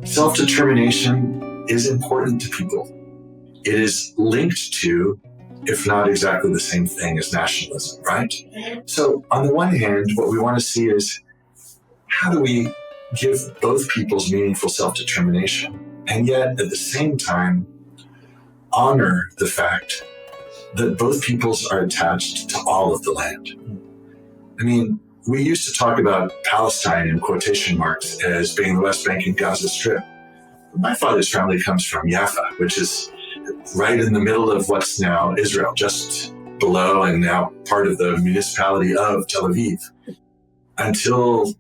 Self-determination is important to people. It is linked to, if not exactly the same thing as nationalism, right? So on the one hand, what we want to see is how do we give both peoples meaningful self-determination and yet at the same time honor the fact that both peoples are attached to all of the land. I mean, we used to talk about Palestine in quotation marks as being the West Bank and Gaza Strip. My father's family comes from Jaffa, which is right in the middle of what's now Israel, just below and now part of the municipality of Tel Aviv. Until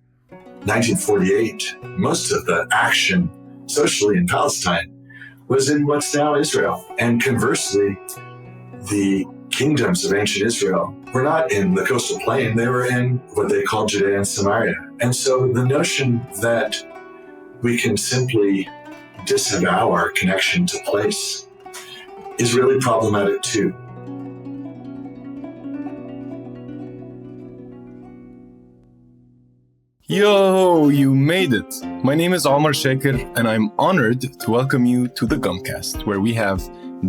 1948, most of the action socially in Palestine was in what's now Israel. And conversely, the kingdoms of ancient Israel were not in the coastal plain, they were in what they called Judea and Samaria. And so the notion that we can simply disavow our connection to place is really problematic too. Yo, you made it! My name is Omar Shaker, and I'm honored to welcome you to the Gumcast, where we have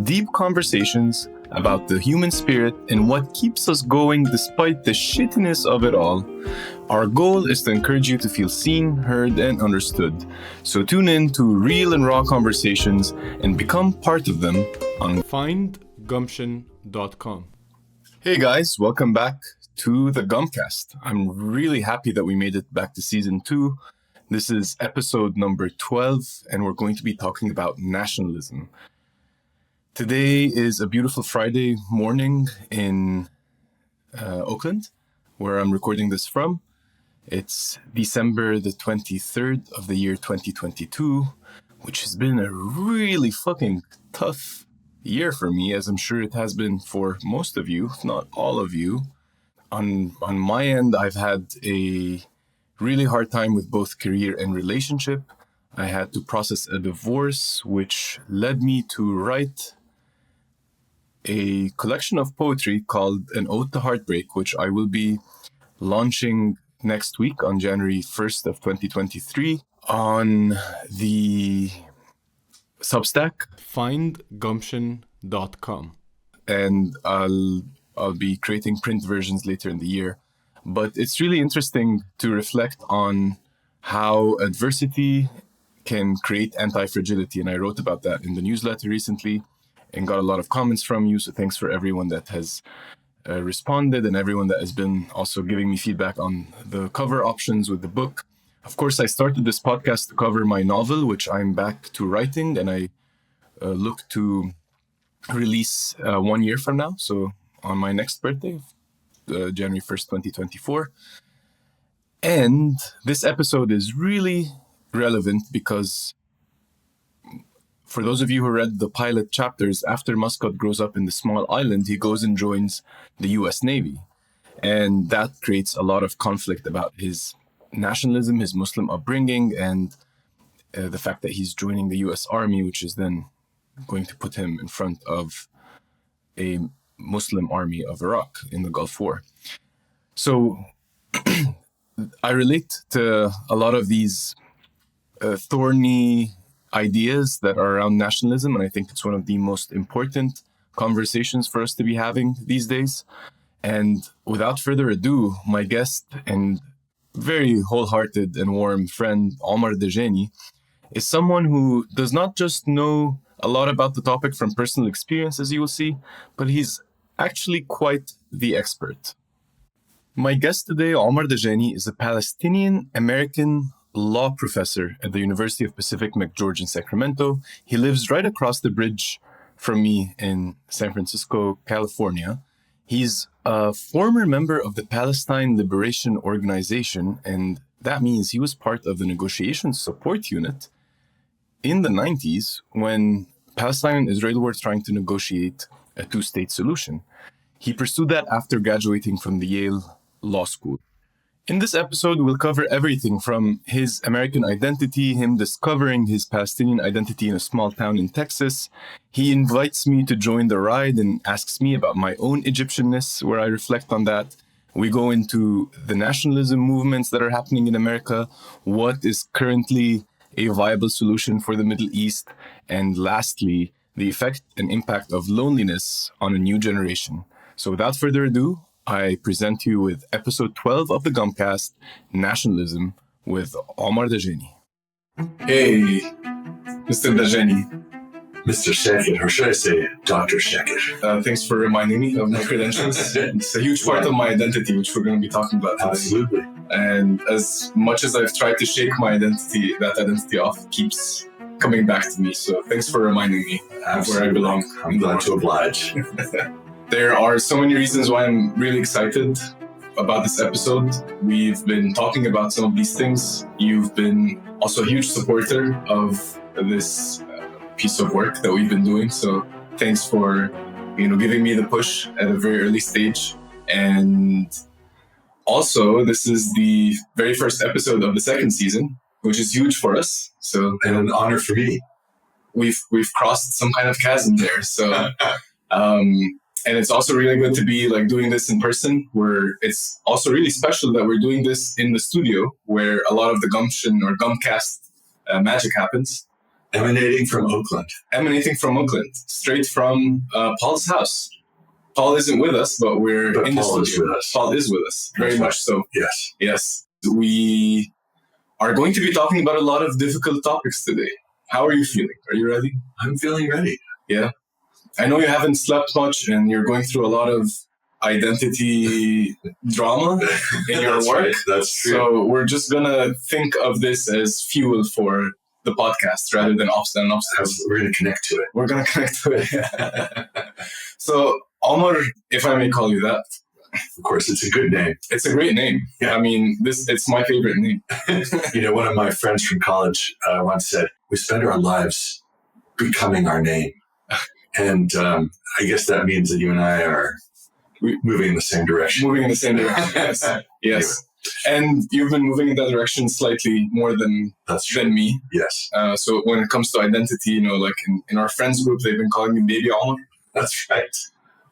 deep conversations about the human spirit and what keeps us going despite the shittiness of it all. Our goal is to encourage you to feel seen, heard, and understood. So tune in to real and raw conversations and become part of them on findgumption.com. Hey guys, welcome back to the Gumcast. I'm really happy that we made it back to season 2. This is episode number 12, and we're going to be talking about nationalism. Today is a beautiful Friday morning in Oakland, where I'm recording this from. It's December the 23rd of the year 2022, which has been a really fucking tough year for me, as I'm sure it has been for most of you, if not all of you. On my end, I've had a really hard time with both career and relationship. I had to process a divorce, which led me to write a collection of poetry called An Ode to Heartbreak, which I will be launching next week on January 1st of 2023 on the Substack, findgumption.com. And I'll be creating print versions later in the year. But it's really interesting to reflect on how adversity can create anti-fragility. And I wrote about that in the newsletter recently and got a lot of comments from you. So thanks for everyone that has responded and everyone that has been also giving me feedback on the cover options with the book. Of course, I started this podcast to cover my novel, which I'm back to writing, and I look to release 1 year from now. So on my next birthday, January 1st, 2024. And this episode is really relevant because for those of you who read the pilot chapters, after Muscat grows up in the small island, he goes and joins the US Navy. And that creates a lot of conflict about his nationalism, his Muslim upbringing, and the fact that he's joining the US Army, which is then going to put him in front of a Muslim army of Iraq in the Gulf War. So I relate to a lot of these thorny ideas that are around nationalism, and I think it's one of the most important conversations for us to be having these days. And without further ado, my guest and very wholehearted and warm friend, Omar Dajani, is someone who does not just know a lot about the topic from personal experience, as you will see, but he's actually quite the expert. My guest today, Omar Dajani, is a Palestinian American law professor at the University of Pacific McGeorge in Sacramento. He lives right across the bridge from me in San Francisco, California. He's a former member of the Palestine Liberation Organization, and that means he was part of the negotiation support unit in the 90s when Palestine and Israel were trying to negotiate a two-state solution. He pursued that after graduating from the Yale Law School. In this episode, we'll cover everything from his American identity, him discovering his Palestinian identity in a small town in Texas. He invites me to join the ride and asks me about my own Egyptianness, where I reflect on that. We go into the nationalism movements that are happening in America, what is currently a viable solution for the Middle East, and lastly, the effect and impact of loneliness on a new generation. So without further ado, I present you with episode 12 of the Gumcast, Nationalism, with Omar Dajani. Hey, Mr. Dajani. Mr. Shakir, or should I say Dr. Shakir? Thanks for reminding me of my credentials. It's a huge part of my identity, which we're going to be talking about today. Absolutely. And as much as I've tried to shake my identity, that identity off keeps coming back to me. So thanks for reminding me where I belong. I'm glad to oblige. There are so many reasons why I'm really excited about this episode. We've been talking about some of these things. You've been also a huge supporter of this piece of work that we've been doing. So thanks for, giving me the push at a very early stage. And also, this is the very first episode of the second season, which is huge for us. So, and an honor for me. We've crossed some kind of chasm there. So, and it's also really good to be doing this in person, where it's also really special that we're doing this in the studio, where a lot of the gumption or gumcast magic happens. Emanating from Oakland, straight from Paul's house. Paul isn't with us, but we're in the studio. Paul is with us, very much so. Yes. We are going to be talking about a lot of difficult topics today. How are you feeling? Are you ready? I'm feeling ready. Yeah. I know you haven't slept much and you're going through a lot of identity drama in your work. Right. That's true. So we're just going to think of this as fuel for the podcast rather than obstacles. We're going to connect to it. We're going to connect to it. So, Omar, if I may call you that. Of course, it's a good name. It's a great name. Yeah. I mean, it's my favorite name. One of my friends from college once said, we spend our lives becoming our name. And I guess that means that you and I are moving in the same direction. Yes. Yes. And you've been moving in that direction slightly more than me. Yes. So when it comes to identity, in our friends group, they've been calling me Baby Omar. That's right.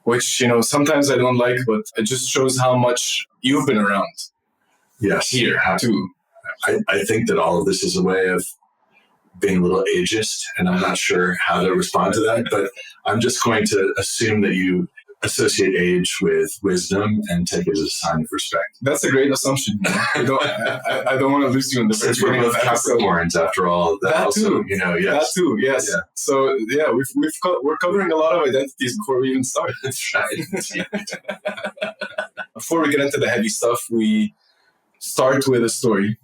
Which, sometimes I don't like, but it just shows how much you've been around. Yes. Here, too. I think that all of this is a way of being a little ageist, and I'm not sure how to respond to that, but I'm just going to assume that you associate age with wisdom and take it as a sign of respect. That's a great assumption. I don't want to lose you in the first beginning of Capricorns, after all. That too. Yes. That too, yes. Yeah. So, yeah, we're covering a lot of identities before we even start. That's right. Before we get into the heavy stuff, we start with a story.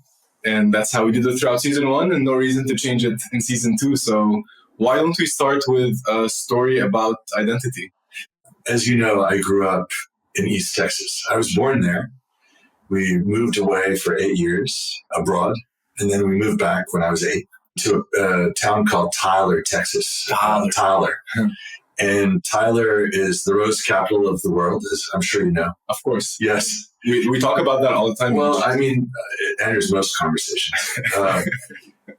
And that's how we did it throughout season 1, and no reason to change it in season 2. So why don't we start with a story about identity? As you know, I grew up in East Texas. I was born there. We moved away for 8 years abroad, and then we moved back when I was 8 to a town called Tyler, Texas. Tyler. And Tyler is the rose capital of the world, as I'm sure you know. Of course. Yes. We talk about that all the time. Well, I mean, it enters most conversations.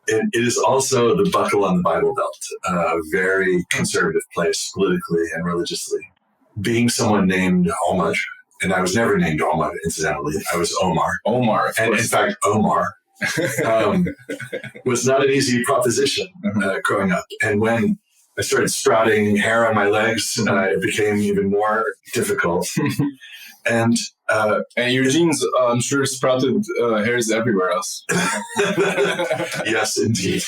It is also the buckle on the Bible Belt, a very conservative place politically and religiously. Being someone named Omar, and I was never named Omar, incidentally. I was Omar. Omar, of and course. In fact, Omar was not an easy proposition growing up. And when I started sprouting hair on my legs, it became even more difficult. And your genes, I'm sure, sprouted hairs everywhere else. Yes, indeed.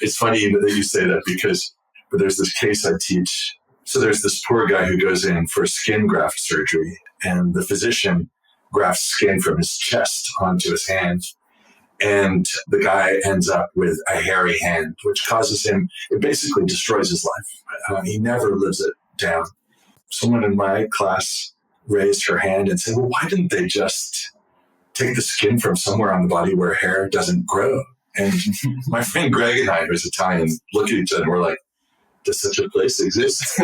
It's funny that you say that because there's this case I teach. So there's this poor guy who goes in for skin graft surgery, and the physician grafts skin from his chest onto his hand. And the guy ends up with a hairy hand, which causes him, it basically destroys his life. He never lives it down. Someone in my class raised her hand and said, well, why didn't they just take the skin from somewhere on the body where hair doesn't grow? And my friend Greg and I, who's Italian, look at each other and we're like, does such a place exist?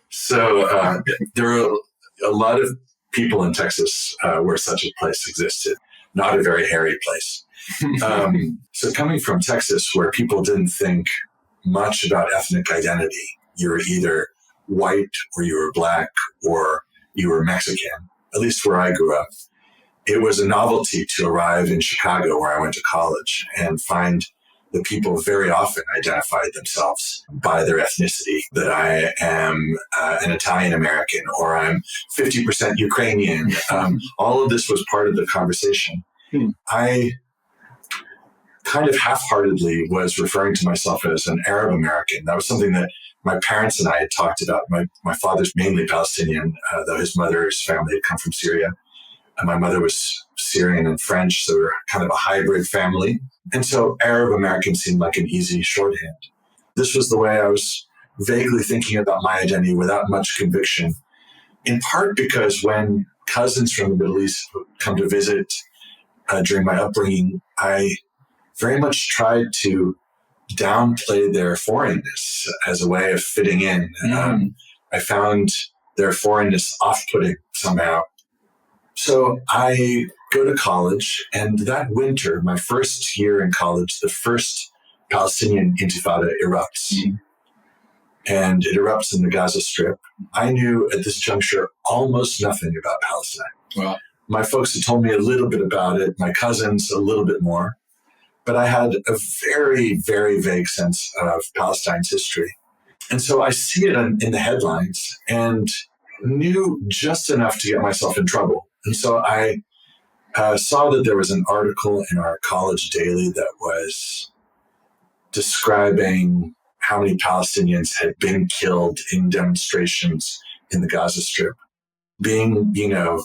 So there are a lot of people in Texas where such a place existed, not a very hairy place. So coming from Texas, where people didn't think much about ethnic identity, you were either white or you were black or you were Mexican, at least where I grew up. it was a novelty to arrive in Chicago, where I went to college, and find that people very often identified themselves by their ethnicity, that I am an Italian American, or I'm 50% Ukrainian. All of this was part of the conversation. I kind of half-heartedly was referring to myself as an Arab American. That was something that my parents and I had talked about. My father's mainly Palestinian, though his mother's family had come from Syria. And my mother was Syrian and French, so we were kind of a hybrid family. And so Arab American seemed like an easy shorthand. This was the way I was vaguely thinking about my identity without much conviction, in part because when cousins from the Middle East would come to visit during my upbringing, I very much tried to downplay their foreignness as a way of fitting in. I found their foreignness off-putting somehow. So I go to college, and that winter, my first year in college, the first Palestinian Intifada erupts. And it erupts in the Gaza Strip. I knew at this juncture almost nothing about Palestine. Wow. My folks had told me a little bit about it, my cousins a little bit more, but I had a very, very vague sense of Palestine's history. And so I see it in the headlines and knew just enough to get myself in trouble. And so I saw that there was an article in our college daily that was describing how many Palestinians had been killed in demonstrations in the Gaza Strip. Being, a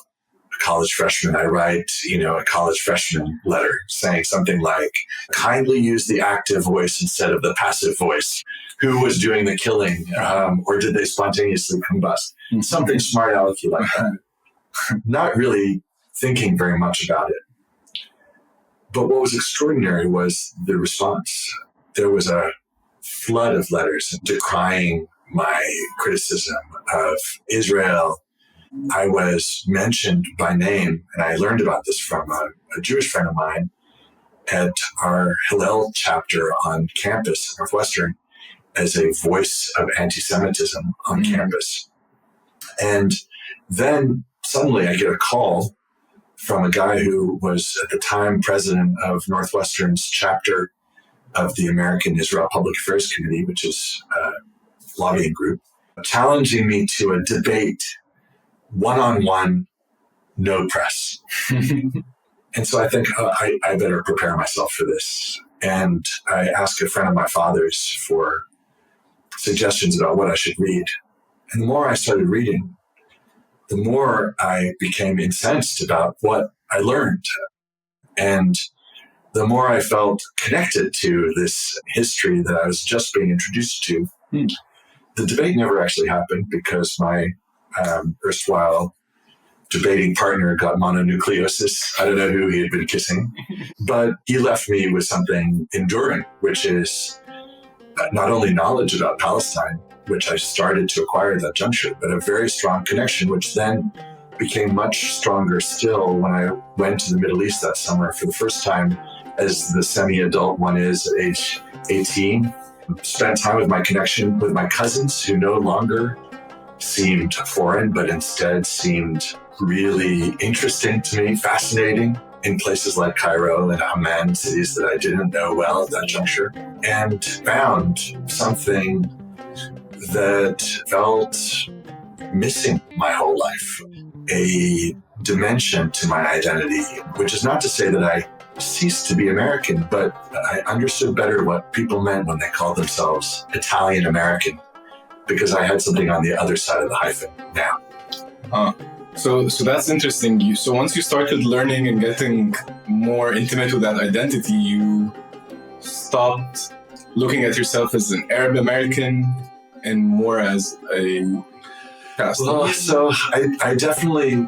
college freshman, I write, a college freshman letter saying something like, kindly use the active voice instead of the passive voice. Who was doing the killing? Or did they spontaneously combust? Something smart alecky like that. Not really thinking very much about it. But what was extraordinary was the response. There was a flood of letters decrying my criticism of Israel. I was mentioned by name, and I learned about this from a Jewish friend of mine at our Hillel chapter on campus, Northwestern, as a voice of anti-Semitism on campus. And then suddenly I get a call from a guy who was at the time president of Northwestern's chapter of the American Israel Public Affairs Committee, which is a lobbying group, challenging me to a debate, one-on-one, no press. And so I think I better prepare myself for this. And I asked a friend of my father's for suggestions about what I should read. And the more I started reading, the more I became incensed about what I learned. And the more I felt connected to this history that I was just being introduced to. The debate never actually happened because my erstwhile debating partner got mononucleosis. I don't know who he had been kissing, but he left me with something enduring, which is not only knowledge about Palestine, which I started to acquire at that juncture, but a very strong connection, which then became much stronger still when I went to the Middle East that summer for the first time, as the semi-adult one is at age 18. Spent time with my connection with my cousins, who no longer seemed foreign, but instead seemed really interesting to me, fascinating, in places like Cairo and Amman, cities that I didn't know well at that juncture, and found something that felt missing my whole life, a dimension to my identity, which is not to say that I ceased to be American, but I understood better what people meant when they called themselves Italian American, because I had something on the other side of the hyphen now. So that's interesting. So once you started learning and getting more intimate with that identity, you stopped looking at yourself as an Arab American and more as a Palestinian. Well, so I definitely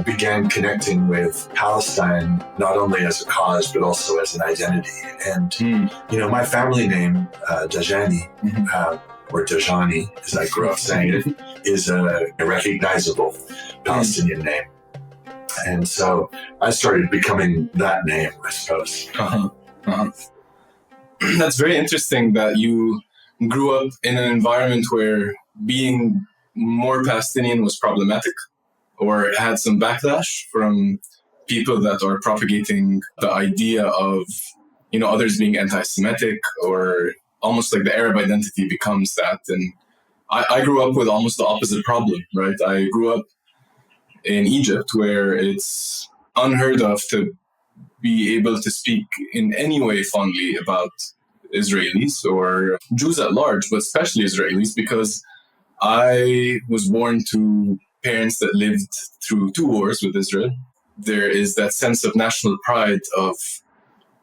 began connecting with Palestine, not only as a cause, but also as an identity. And, my family name, Dajani, or Dajani, as I grew up saying it, is a recognizable Palestinian name. And so I started becoming that name, I suppose. That's very interesting that you grew up in an environment where being more Palestinian was problematic or had some backlash from people that are propagating the idea of, others being anti-Semitic, or almost like the Arab identity becomes that. And I grew up with almost the opposite problem, right? I grew up in Egypt, where it's unheard of to be able to speak in any way fondly about Israelis or Jews at large, but especially Israelis, because I was born to parents that lived through 2 wars with Israel. There is that sense of national pride of,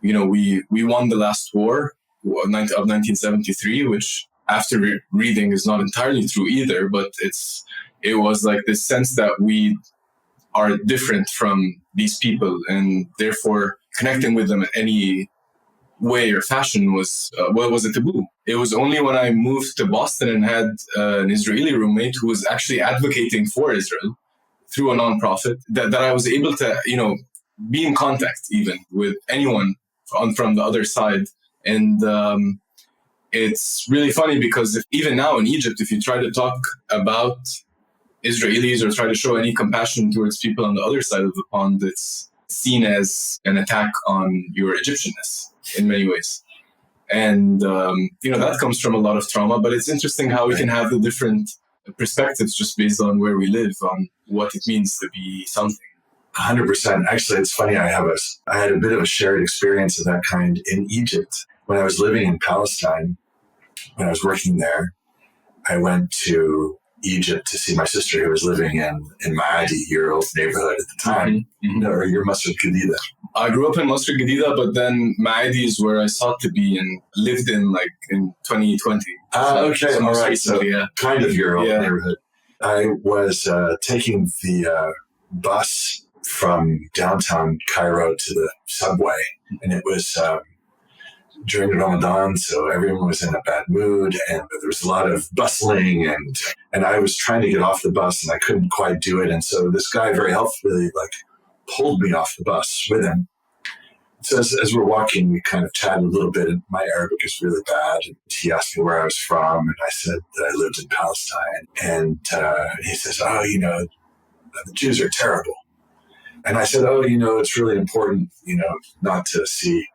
we won the last war of 1973, which after reading is not entirely true either, but it was like this sense that we are different from these people, and therefore connecting with them in any way or fashion was a taboo. It was only when I moved to Boston and had an Israeli roommate who was actually advocating for Israel through a nonprofit that I was able to, be in contact even with anyone from the other side. And it's really funny because even now in Egypt, if you try to talk about Israelis or try to show any compassion towards people on the other side of the pond, it's seen as an attack on your Egyptianness in many ways. And, that comes from a lot of trauma, but it's interesting how we can have the different perspectives just based on where we live, on what it means to be something. 100%. Actually, it's funny. I had a bit of a shared experience of that kind in Egypt. When I was living in Palestine, when I was working there, I went to Egypt to see my sister who was living in Maadi, your old neighborhood at the time, or your Masjid Gadida. I grew up in Masjid Gadida, but then Maadi is where I sought to be and lived in 2020. Okay, all right. So kind of your old neighborhood. I was taking the bus from downtown Cairo to the subway, and it was during Ramadan, so everyone was in a bad mood, and there was a lot of bustling, and I was trying to get off the bus, and I couldn't quite do it, and so this guy very helpfully pulled me off the bus with him. So as we're walking, we kind of chatted a little bit, and my Arabic is really bad. And he asked me where I was from, and I said that I lived in Palestine, and he says, the Jews are terrible. And I said, it's really important, not to see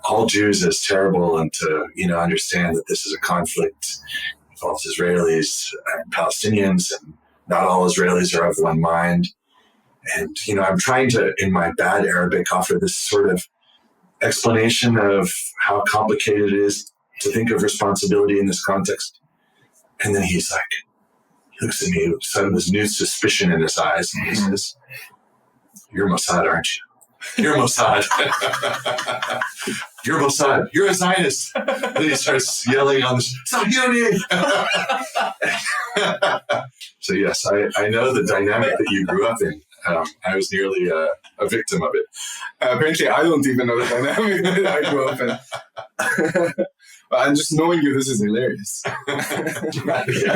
all Jews as terrible, and to, understand that this is a conflict involves Israelis and Palestinians, and not all Israelis are of one mind. And, I'm trying to, in my bad Arabic, offer this sort of explanation of how complicated it is to think of responsibility in this context. And then he looks at me with some of this new suspicion in his eyes, and he says, "You're Mossad, aren't you? You're Mossad. You're Mossad. You're a Zionist." Then he starts yelling on the Zionist. So yes, I know the dynamic that you grew up in. I was nearly a victim of it. Apparently, I don't even know the dynamic that I grew up in. And just knowing you, this is hilarious.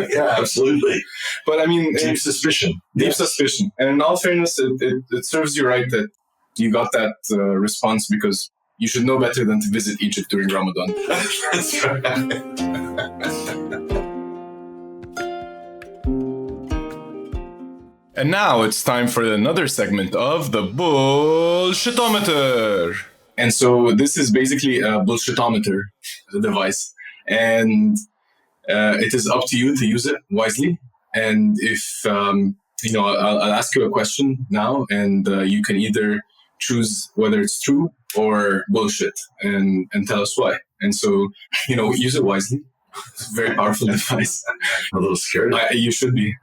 yeah, absolutely. But I mean, deep suspicion. Deep suspicion. And in all fairness, it serves you right that you got that response, because you should know better than to visit Egypt during Ramadan. That's right. And now it's time for another segment of the Bullshitometer. And so this is basically a bullshitometer device. And it is up to you to use it wisely. And if, I'll ask you a question now, and you can either choose whether it's true or bullshit, and tell us why. And so, use it wisely. It's a very powerful device. I'm a little scared. You should be.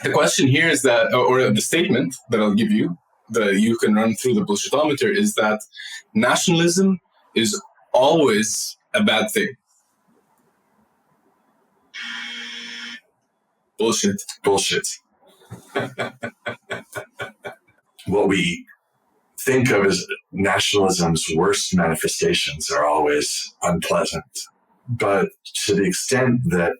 The question here is that, or the statement that I'll give you, that you can run through the bullshitometer, is that nationalism is always a bad thing. Bullshit. What we think of as nationalism's worst manifestations are always unpleasant. But to the extent that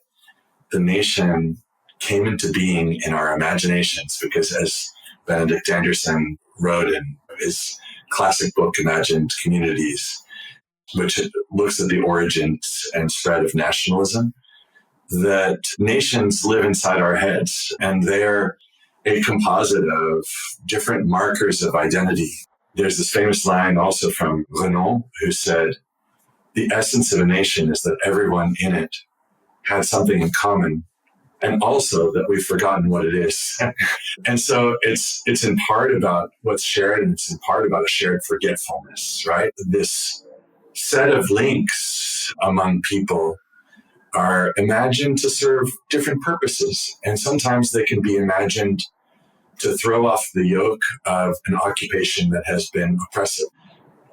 the nation came into being in our imaginations, because as Benedict Anderson wrote in his classic book, Imagined Communities, which looks at the origins and spread of nationalism, that nations live inside our heads, and they're a composite of different markers of identity. There's this famous line also from Renan, who said, the essence of a nation is that everyone in it had something in common, and also that we've forgotten what it is. And so it's in part about what's shared, and it's in part about a shared forgetfulness, right? This set of links among people are imagined to serve different purposes. And sometimes they can be imagined to throw off the yoke of an occupation that has been oppressive,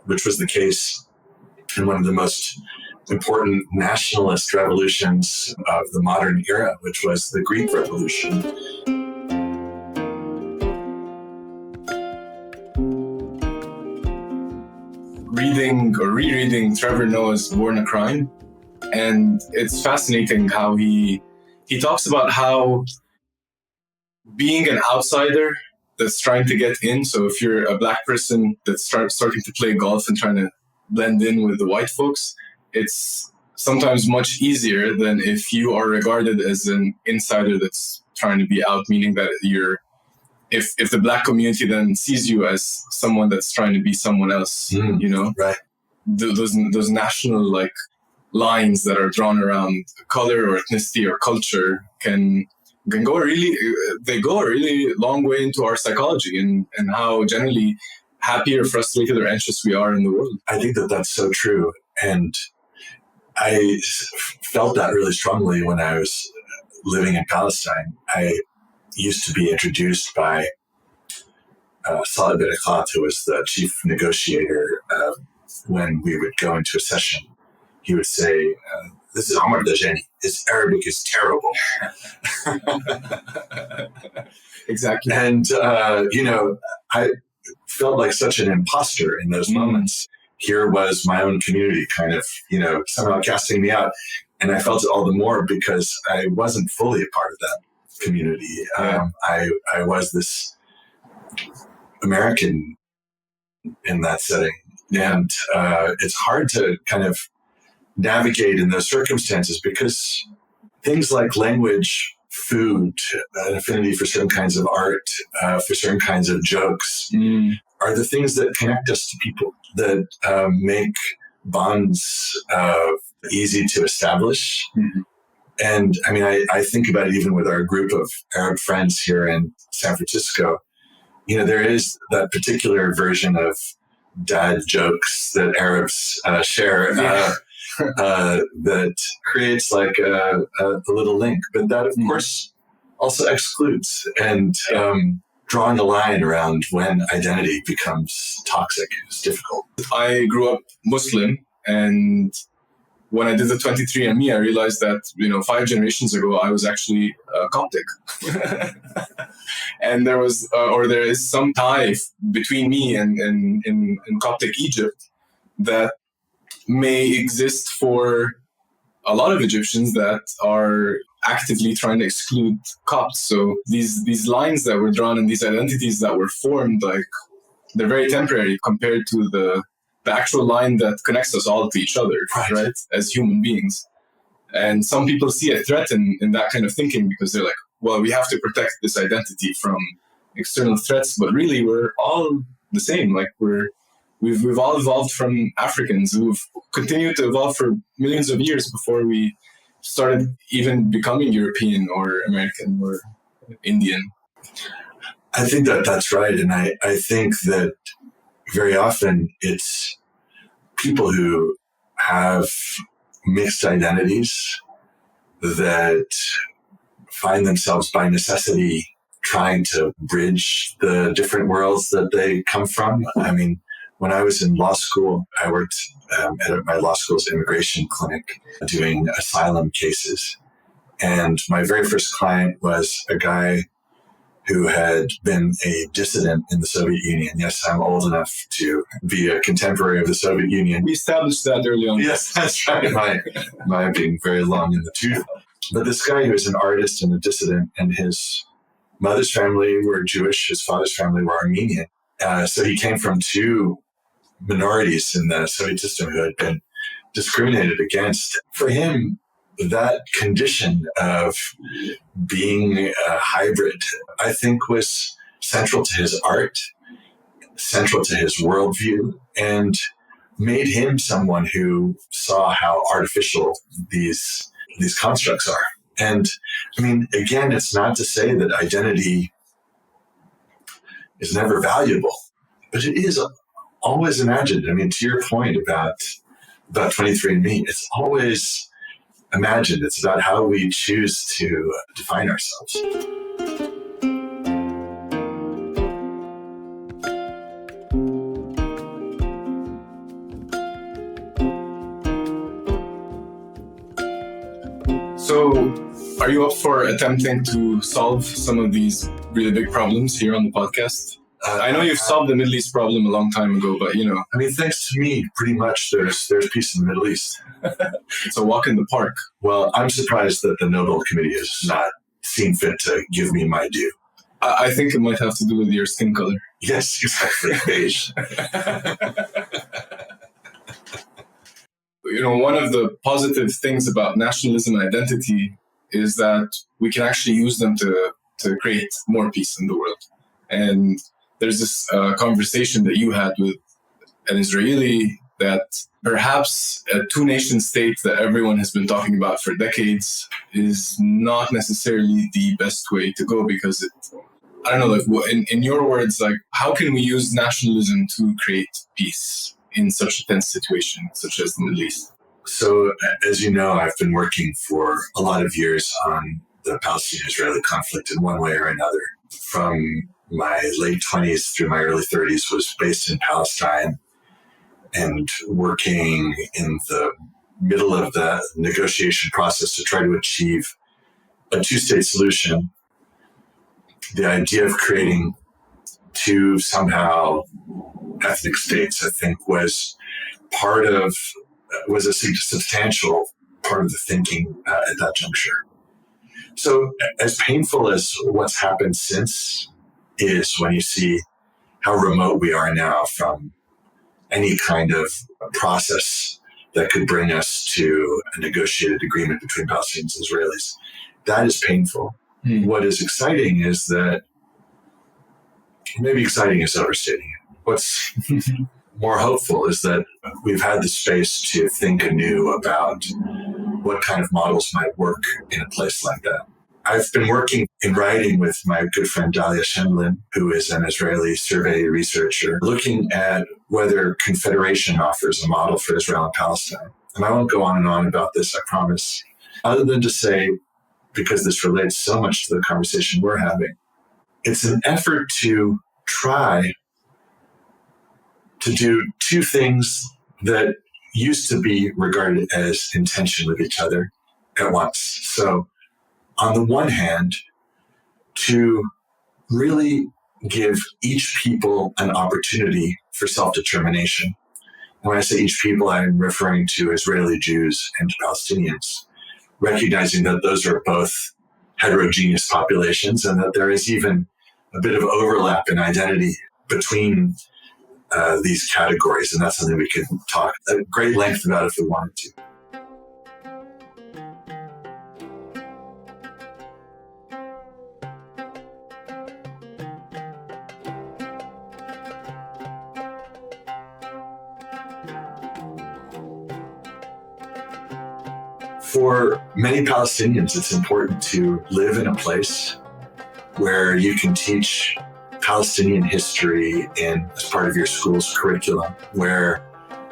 which was the case in one of the most important nationalist revolutions of the modern era, which was the Greek Revolution. Reading or rereading Trevor Noah's Born a Crime, and it's fascinating how he talks about how being an outsider that's trying to get in, so if you're a black person that's starting to play golf and trying to blend in with the white folks, it's sometimes much easier than if you are regarded as an insider that's trying to be out, meaning that if the black community then sees you as someone that's trying to be someone else, right? Those national lines that are drawn around color or ethnicity or culture can go a really long way into our psychology and how generally happy or frustrated or anxious we are in the world. I think that that's so true. And I felt that really strongly when I was living in Palestine. I used to be introduced by Saleh Berekat, who was the chief negotiator. When we would go into a session, he would say, this is Omar Dajani. His Arabic is terrible. Exactly. And, I felt like such an imposter in those moments. Here was my own community kind of, somehow casting me out. And I felt it all the more because I wasn't fully a part of that community. I was this American in that setting. And it's hard to kind of navigate in those circumstances because things like language, food, an affinity for certain kinds of art, for certain kinds of jokes, are the things that connect us to people, that make bonds easy to establish. Mm-hmm. And I mean, I think about it even with our group of Arab friends here in San Francisco. There is that particular version of dad jokes that Arabs share that creates like a little link. But that, of course, also excludes and drawing a line around when identity becomes toxic is difficult. I grew up Muslim, and when I did the 23andMe, I realized that, 5 generations ago, I was actually Coptic. And there is some tie between me and in Coptic Egypt that may exist for a lot of Egyptians that are actively trying to exclude Copts. So these lines that were drawn and these identities that were formed, they're very temporary compared to the actual line that connects us all to each other, right? As human beings. And some people see a threat in that kind of thinking because they're like, well, we have to protect this identity from external threats, but really we're all the same. We've all evolved from Africans who've continued to evolve for millions of years before we started even becoming European or American or Indian. I think that that's right. And I think that very often it's people who have mixed identities that find themselves by necessity trying to bridge the different worlds that they come from. I mean, when I was in law school, I worked at my law school's immigration clinic doing asylum cases. And my very first client was a guy who had been a dissident in the Soviet Union. Yes, I'm old enough to be a contemporary of the Soviet Union. We established that early on. Yes, that's right. My being very long in the tooth. But this guy who was an artist and a dissident, and his mother's family were Jewish, his father's family were Armenian. So he came from two minorities in the Soviet system who had been discriminated against. For him, that condition of being a hybrid, I think, was central to his art, central to his worldview, and made him someone who saw how artificial these constructs are. And I mean, again, it's not to say that identity is never valuable, but it is always imagined. I mean, to your point about 23andMe, it's always imagined. It's about how we choose to define ourselves. So, are you up for attempting to solve some of these really big problems here on the podcast? I know you've solved the Middle East problem a long time ago, but I mean, thanks to me, pretty much there's peace in the Middle East. It's a walk in the park. Well, I'm surprised that the Nobel Committee has not seen fit to give me my due. I think it might have to do with your skin color. Yes, exactly. Beige. One of the positive things about nationalism and identity is that we can actually use them to create more peace in the world. And there's this conversation that you had with an Israeli that perhaps a two-nation state that everyone has been talking about for decades is not necessarily the best way to go, because I don't know, like in your words, like how can we use nationalism to create peace in such a tense situation, such as the Middle East? So, as you know, I've been working for a lot of years on the Palestinian-Israeli conflict in one way or another. From my late 20s through my early 30s was based in Palestine and working in the middle of the negotiation process to try to achieve a two-state solution. The idea of creating two somehow ethnic states, I think, was a substantial part of the thinking at that juncture. So as painful as what's happened since is when you see how remote we are now from any kind of process that could bring us to a negotiated agreement between Palestinians and Israelis, that is painful. What is exciting is that, maybe exciting is overstating it. What's more hopeful is that we've had the space to think anew about what kind of models might work in a place like that. I've been working in writing with my good friend Dalia Shemlin, who is an Israeli survey researcher, looking at whether confederation offers a model for Israel and Palestine. And I won't go on and on about this, I promise, other than to say, because this relates so much to the conversation we're having, it's an effort to try to do two things that used to be regarded as in tension with each other at once. So on the one hand, to really give each people an opportunity for self-determination. And when I say each people, I'm referring to Israeli Jews and to Palestinians, recognizing that those are both heterogeneous populations and that there is even a bit of overlap in identity between these categories. And that's something we can talk at great length about if we wanted to. For many Palestinians, it's important to live in a place where you can teach Palestinian history as part of your school's curriculum, where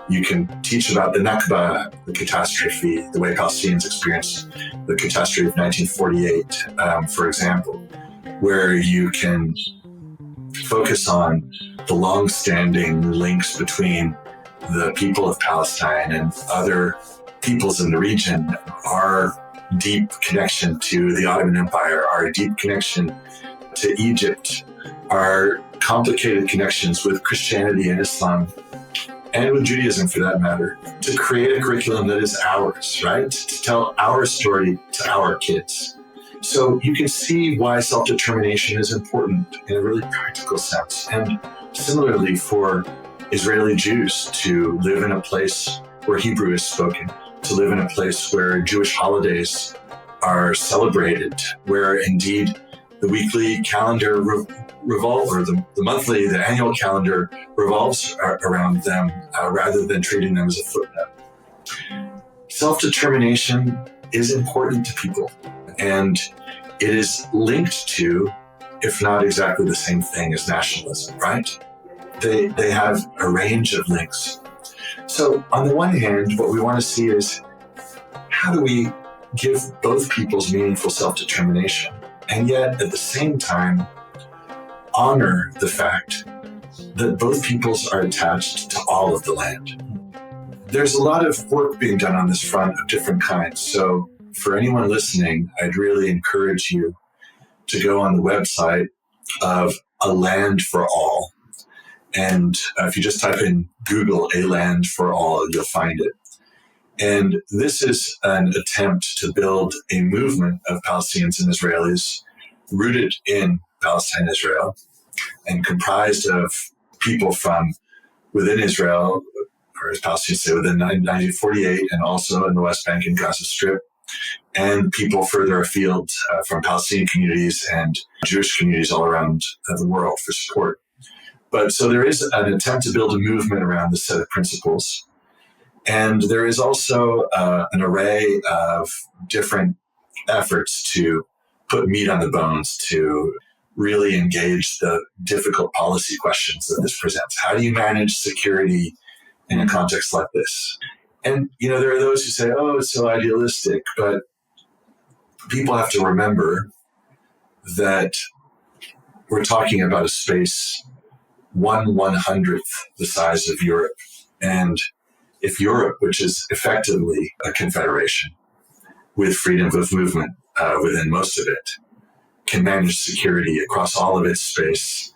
you can teach about the Nakba, the catastrophe, the way Palestinians experienced the catastrophe of 1948, for example, where you can focus on the long-standing links between the people of Palestine and other peoples in the region, our deep connection to the Ottoman Empire, our deep connection to Egypt, our complicated connections with Christianity and Islam, and with Judaism for that matter, to create a curriculum that is ours, right? To tell our story to our kids. So you can see why self-determination is important in a really practical sense. And similarly for Israeli Jews to live in a place where Hebrew is spoken, to live in a place where Jewish holidays are celebrated, where indeed the weekly calendar revolves, or the annual calendar revolves around them, rather than treating them as a footnote. Self-determination is important to people, and it is linked to, if not exactly the same thing as nationalism, right? They have a range of links. So on the one hand, what we want to see is, how do we give both peoples meaningful self-determination, and yet at the same time honor the fact that both peoples are attached to all of the land? There's a lot of work being done on this front of different kinds. So for anyone listening, I'd really encourage you to go on the website of A Land for All. And if you just type in Google A Land for All, you'll find it. And this is an attempt to build a movement of Palestinians and Israelis rooted in Palestine, Israel, and comprised of people from within Israel, or as Palestinians say, within 1948, and also in the West Bank and Gaza Strip, and people further afield from Palestinian communities and Jewish communities all around the world for support. But so there is an attempt to build a movement around this set of principles. And there is also an array of different efforts to put meat on the bones, to really engage the difficult policy questions that this presents. How do you manage security in a context like this? And, there are those who say, oh, it's so idealistic, but people have to remember that we're talking about a space 1/100th the size of Europe. And if Europe, which is effectively a confederation with freedom of movement within most of it, can manage security across all of its space,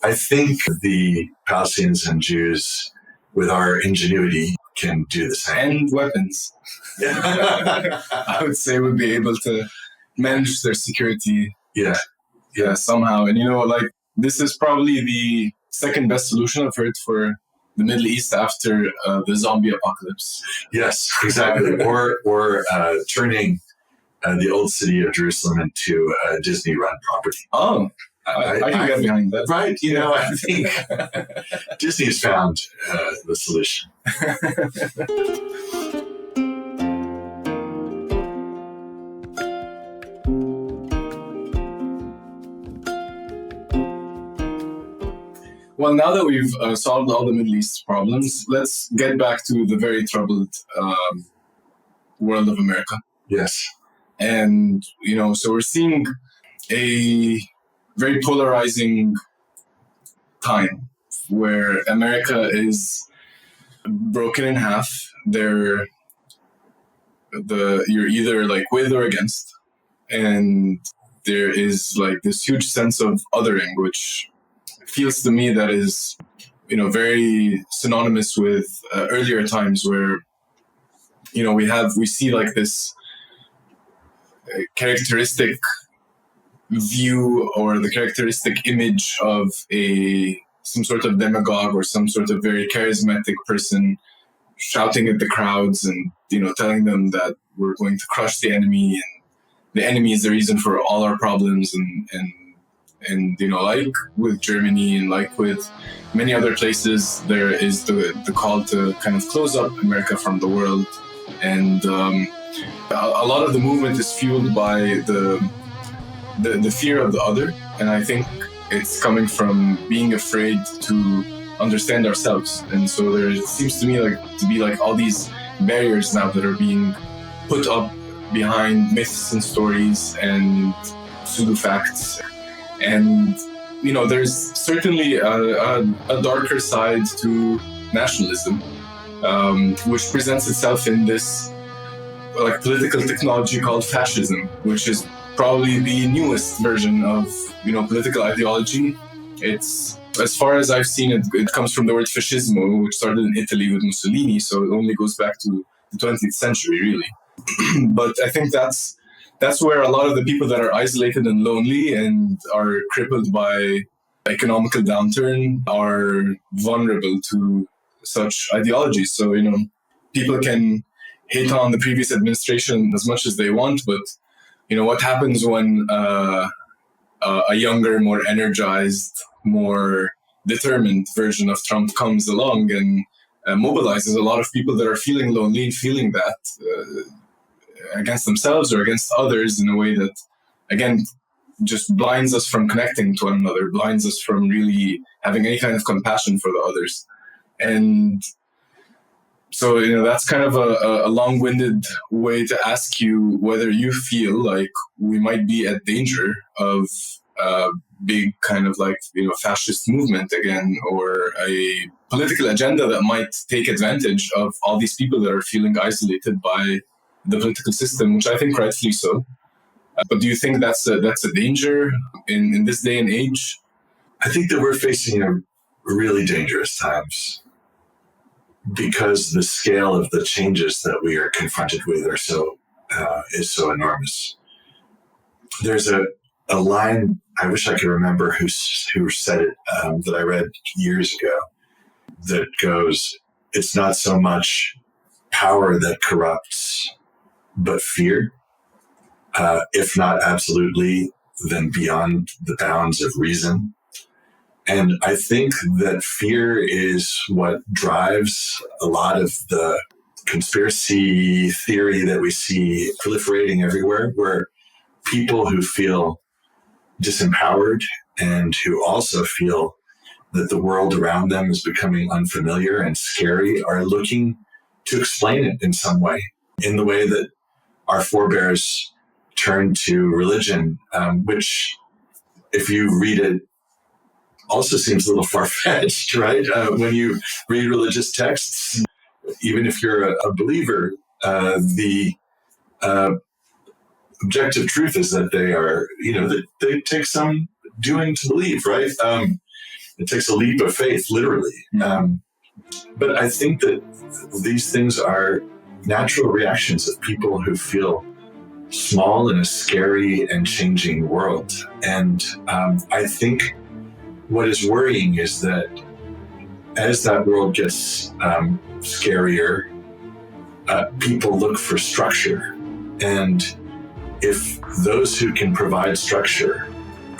I think the Palestinians and Jews, with our ingenuity, can do the same. And weapons. I would say would be able to manage their security. Yeah, somehow. And, this is probably the second best solution I've heard for the Middle East after the zombie apocalypse. Yes, exactly. or turning the old city of Jerusalem into a Disney-run property. Oh, I can get behind that. Right. I think Disney's found the solution. Well, now that we've solved all the Middle East problems, let's get back to the very troubled world of America. Yes. And, so we're seeing a very polarizing time where America is broken in half. You're either with or against. And there is this huge sense of othering, which feels to me that is, very synonymous with earlier times where, we see this characteristic view or the characteristic image of some sort of demagogue or some sort of very charismatic person shouting at the crowds and, telling them that we're going to crush the enemy and the enemy is the reason for all our problems and like with Germany and like with many other places, there is the call to kind of close up America from the world. And a lot of the movement is fueled by the fear of the other. And I think it's coming from being afraid to understand ourselves. And so there seems to me to be all these barriers now that are being put up behind myths and stories and pseudo-facts. And, there's certainly a darker side to nationalism, which presents itself in this political technology called fascism, which is probably the newest version of, political ideology. It's, as far as I've seen it comes from the word fascismo, which started in Italy with Mussolini, so it only goes back to the 20th century, really. But I think that's where a lot of the people that are isolated and lonely and are crippled by economical downturn are vulnerable to such ideologies. So, people can hate on the previous administration as much as they want, but what happens when a younger, more energized, more determined version of Trump comes along and mobilizes a lot of people that are feeling lonely and feeling that against themselves or against others in a way that, again, just blinds us from connecting to one another, blinds us from really having any kind of compassion for the others. And so, that's kind of a long-winded way to ask you whether you feel like we might be at danger of a big kind of fascist movement again, or a political agenda that might take advantage of all these people that are feeling isolated by the political system, which I think rightfully so. But do you think that's a danger in this day and age? I think that we're facing a really dangerous times because the scale of the changes that we are confronted with is so enormous. There's a line, I wish I could remember who said it, that I read years ago, that goes, "It's not so much power that corrupts, but fear. If not absolutely, then beyond the bounds of reason." And I think that fear is what drives a lot of the conspiracy theory that we see proliferating everywhere, where people who feel disempowered and who also feel that the world around them is becoming unfamiliar and scary are looking to explain it in some way, in the way that our forebears turned to religion, which, if you read it, also seems a little far-fetched, right? When you read religious texts, even if you're a believer, the objective truth is that they are, that they take some doing to believe, right? It takes a leap of faith, literally. But I think that these things are natural reactions of people who feel small in a scary and changing world. And I think what is worrying is that as that world gets scarier, people look for structure. And if those who can provide structure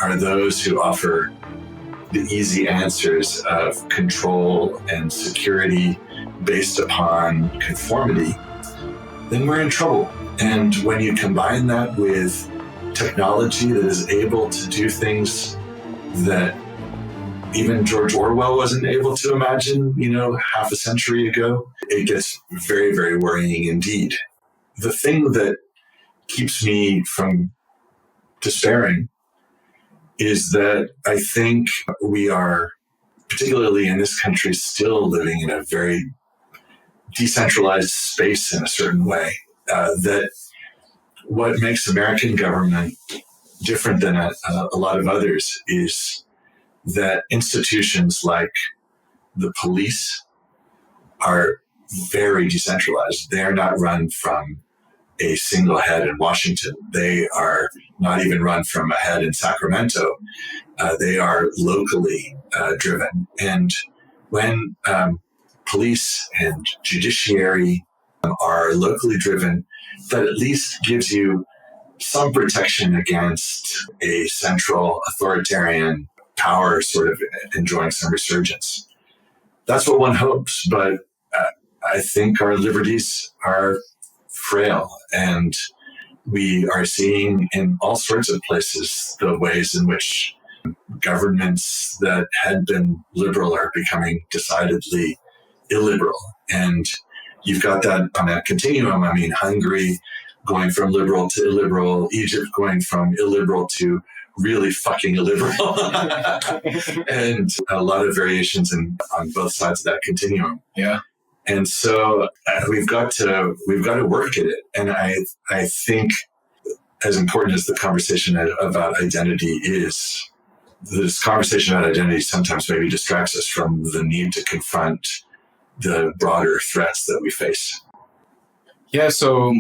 are those who offer the easy answers of control and security based upon conformity, then we're in trouble. And when you combine that with technology that is able to do things that even George Orwell wasn't able to imagine, half a century ago, it gets very, very worrying indeed. The thing that keeps me from despairing is that I think we are, particularly in this country, still living in a very decentralized space in a certain way. That what makes American government different than a lot of others is that institutions like the police are very decentralized. They are not run from a single head in Washington. They are not even run from a head in Sacramento. They are locally driven. And when police and judiciary are locally driven, that at least gives you some protection against a central authoritarian power sort of enjoying some resurgence. That's what one hopes, but I think our liberties are frail, and we are seeing in all sorts of places the ways in which governments that had been liberal are becoming decidedly illiberal. And you've got that on a continuum. I mean, Hungary going from liberal to illiberal, Egypt going from illiberal to really fucking illiberal, and a lot of variations on both sides of that continuum. Yeah. And so we've got to work at it. And I think, as important as the conversation about identity is, this conversation about identity sometimes maybe distracts us from the need to confront the broader threats that we face. Yeah, so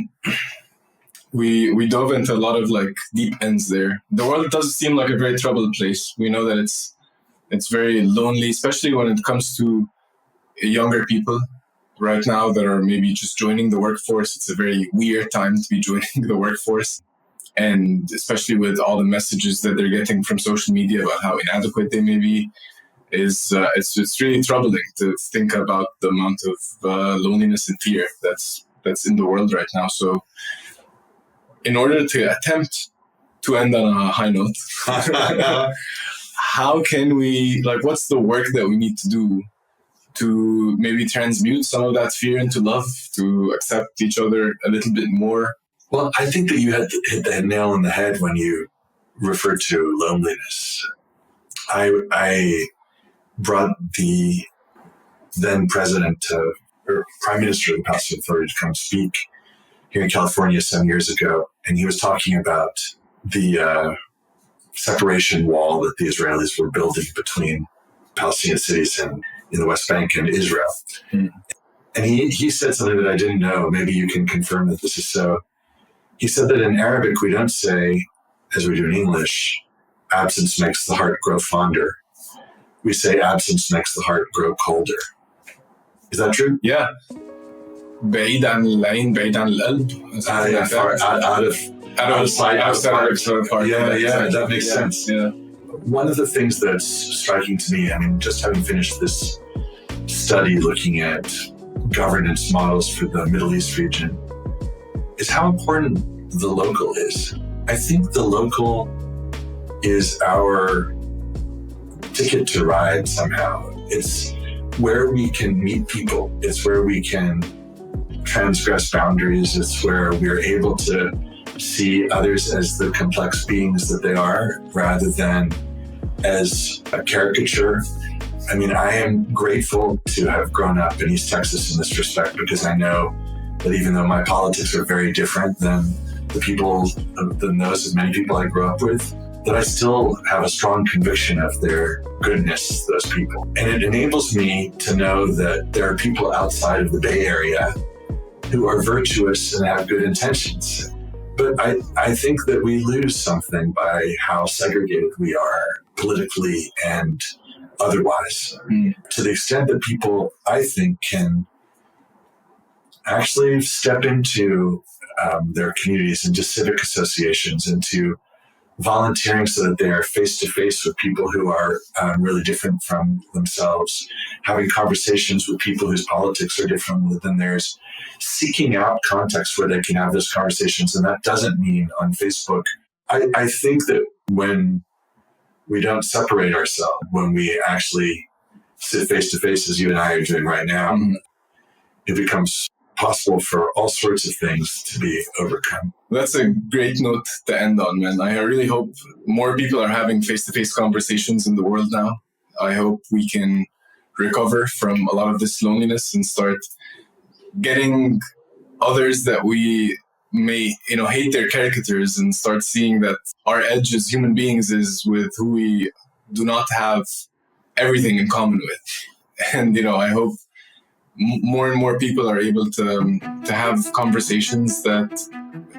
we dove into a lot of deep ends there. The world does seem like a very troubled place. We know that it's very lonely, especially when it comes to younger people. right now that are maybe just joining the workforce. It's a very weird time to be joining the workforce. And especially with all the messages that they're getting from social media about how inadequate they may be, it's really troubling to think about the amount of loneliness and fear that's in the world right now. So in order to attempt to end on a high note, how can we, what's the work that we need to do to maybe transmute some of that fear into love, to accept each other a little bit more? Well, I think that you had hit the nail on the head when you referred to loneliness. I brought the then president or prime minister of the Palestine Authority to come speak here in California some years ago, and he was talking about the separation wall that the Israelis were building between Palestinian cities in the West Bank and Israel. Mm. And he said something that I didn't know. Maybe you can confirm that this is so. He said that in Arabic, we don't say, as we do in English, absence makes the heart grow fonder. We say absence makes the heart grow colder. Is that true? Yeah. بعيد عن العين بعيد عن القلب. Out of sight, outside of heart. Yeah, that makes sense. Yeah. One of the things that's striking to me, I mean, just having finished this study looking at governance models for the Middle East region, is how important the local is. I think the local is our ticket to ride somehow. It's where we can meet people. It's where we can transgress boundaries. It's where we're able to see others as the complex beings that they are, rather than as a caricature. I mean, I am grateful to have grown up in East Texas in this respect, because I know that even though my politics are very different than those of many people I grew up with, that I still have a strong conviction of their goodness, those people. And it enables me to know that there are people outside of the Bay Area who are virtuous and have good intentions. But I think that we lose something by how segregated we are politically and otherwise. To the extent that people, I think, can actually step into their communities, into civic associations, into volunteering so that they are face-to-face with people who are really different from themselves, having conversations with people whose politics are different than theirs, seeking out contexts where they can have those conversations. And that doesn't mean on Facebook. I think that when we don't separate ourselves, when we actually sit face-to-face, as you and I are doing right now, it becomes possible for all sorts of things to be overcome. That's a great note to end on, man. I really hope more people are having face-to-face conversations in the world now. I hope we can recover from a lot of this loneliness and start getting others that we may, hate their caricatures, and start seeing that our edge as human beings is with who we do not have everything in common with. And, I hope more and more people are able to have conversations that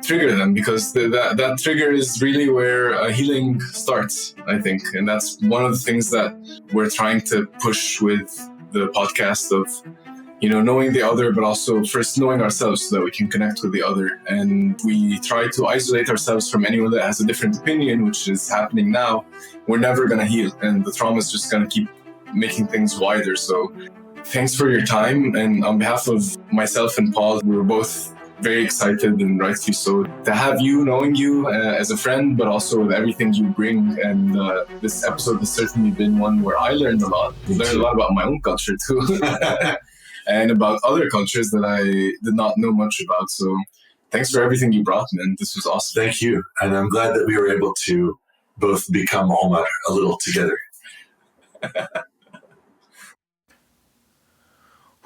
trigger them, because that trigger is really where healing starts, I think. And that's one of the things that we're trying to push with the podcast of, knowing the other, but also first knowing ourselves so that we can connect with the other. And we try to isolate ourselves from anyone that has a different opinion, which is happening now. We're never going to heal, and the trauma is just going to keep making things wider. So thanks for your time. And on behalf of myself and Paul, we were both very excited, and rightfully so, to have you, knowing you as a friend, but also with everything you bring. And this episode has certainly been one where I learned a lot. Learned a lot about my own culture too, and about other cultures that I did not know much about. So thanks for everything you brought, man. This was awesome. Thank you. And I'm glad that we were able to both become Omar a little together.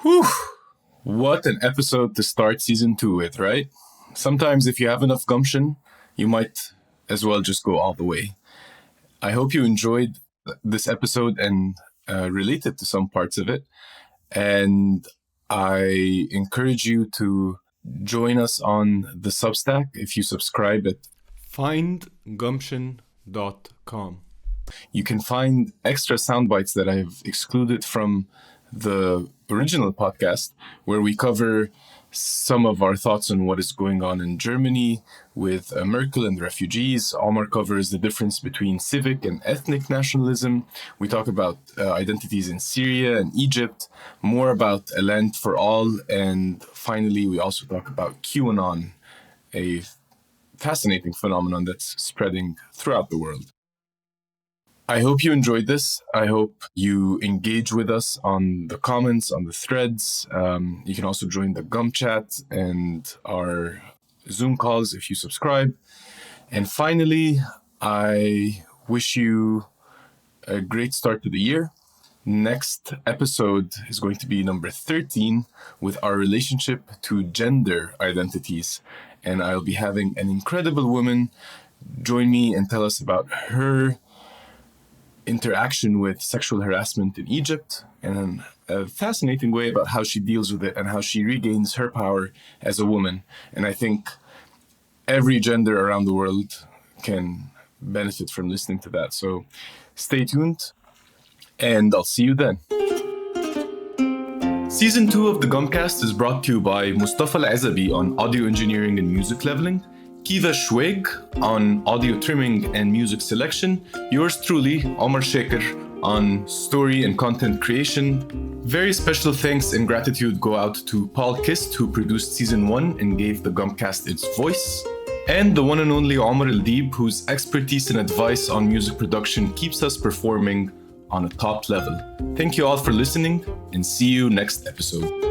Whew. What an episode to start season 2 with, right? Sometimes if you have enough gumption, you might as well just go all the way. I hope you enjoyed this episode and related to some parts of it. And I encourage you to join us on the Substack if you subscribe at findgumption.com. You can find extra sound bites that I've excluded from the original podcast, where we cover some of our thoughts on what is going on in Germany with Merkel and the refugees. Omar covers the difference between civic and ethnic nationalism. We talk about identities in Syria and Egypt, more about a land for all, and finally, we also talk about QAnon, a fascinating phenomenon that's spreading throughout the world. I hope you enjoyed this. I hope you engage with us on the comments, on the threads. You can also join the Gum Chat and our Zoom calls if you subscribe. And finally, I wish you a great start to the year. Next episode is going to be number 13 with our relationship to gender identities. And I'll be having an incredible woman join me and tell us about her interaction with sexual harassment in Egypt, and a fascinating way about how she deals with it and how she regains her power as a woman. And I think every gender around the world can benefit from listening to that. So stay tuned, and I'll see you then. Season 2 of the Gumcast is brought to you by Mustafa Al-Azabi on audio engineering and music leveling, Kiva Schweg on audio trimming and music selection, yours truly, Omar Shaker, on story and content creation. Very special thanks and gratitude go out to Paul Kist, who produced Season 1 and gave the Gumcast its voice, and the one and only Omar Al-Deeb, whose expertise and advice on music production keeps us performing on a top level. Thank you all for listening, and see you next episode.